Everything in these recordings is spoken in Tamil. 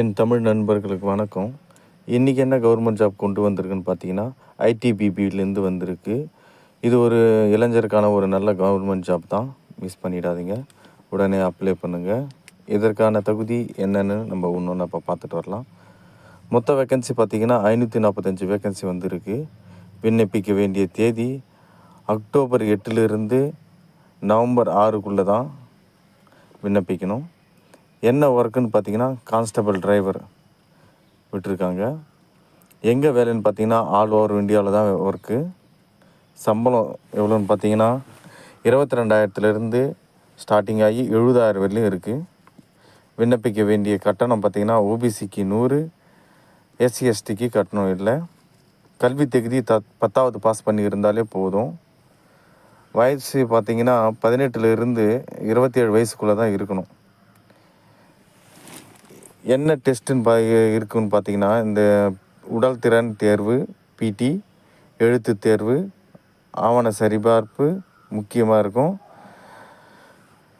என் தமிழ் நண்பர்களுக்கு வணக்கம். இன்றைக்கி என்ன கவர்மெண்ட் ஜாப் கொண்டு வந்திருக்குன்னு பார்த்தீங்கன்னா, ஐடிபிபிலேருந்து வந்திருக்கு. இது ஒரு இளைஞருக்கான ஒரு நல்ல கவர்மெண்ட் ஜாப் தான். மிஸ் பண்ணிடாதீங்க. உடனே அப்ளை பண்ணுங்கள். இதற்கான தகுதி என்னென்னு நம்ம ஒன்று இப்போ பார்த்துட்டு வரலாம். மொத்த வேக்கன்சி பார்த்திங்கன்னா 545 வேக்கன்சி வந்திருக்கு. விண்ணப்பிக்க வேண்டிய தேதி அக்டோபர் 8லிருந்து நவம்பர் 6க்குள்ளே தான் விண்ணப்பிக்கணும். என்ன ஒர்க்குன்னு பார்த்தீங்கன்னா, கான்ஸ்டபிள் டிரைவர் விட்டிருக்காங்க. எங்கே வேலைன்னு பார்த்தீங்கன்னா, ஆல் ஓவர் இந்தியாவில் தான் ஒர்க்கு. சம்பளம் எவ்வளோன்னு பார்த்தீங்கன்னா 22,000லேருந்து ஸ்டார்டிங் ஆகி 70,000 வரையிலும் இருக்குது. விண்ணப்பிக்க வேண்டிய கட்டணம் பார்த்திங்கன்னா, ஓபிசிக்கு 100, எஸ்சி எஸ்டிக்கு கட்டணம் இல்லை. கல்வி தகுதி 10வது பாஸ் பண்ணி இருந்தாலே போதும். வயசு பார்த்திங்கன்னா 18லேருந்து 27 வயசுக்குள்ளே தான் இருக்கணும். என்ன டெஸ்ட்டுன்னு இருக்குன்னு பார்த்தீங்கன்னா, இந்த உடல் திறன் தேர்வு, பிடி, எழுத்து தேர்வு, ஆவண சரிபார்ப்பு முக்கியமாக இருக்கும்.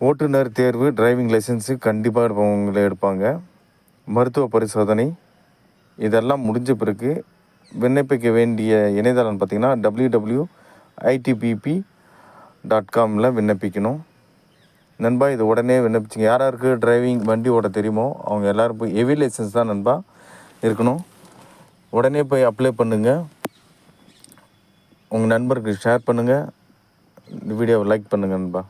ஓட்டுநர் தேர்வு, டிரைவிங் லைசன்ஸு கண்டிப்பாக உங்களை எடுப்பாங்க. மருத்துவ பரிசோதனை இதெல்லாம் முடிஞ்ச பிறகு விண்ணப்பிக்க வேண்டிய இணையதளம் பார்த்திங்கன்னா www.itpp.com விண்ணப்பிக்கணும். நண்பா இது உடனே விண்ணப்பிச்சிங்க. யாருக்கு டிரைவிங் வண்டி ஓட்ட தெரியுமோ அவங்க எல்லோரும் போய் ஹெவி லைசன்ஸ் தான் நண்பா இருக்கணும். உடனே போய் அப்ளை பண்ணுங்கள். உங்கள் நண்பருக்கு ஷேர் பண்ணுங்கள். இந்த வீடியோவை லைக் பண்ணுங்கள் நண்பா.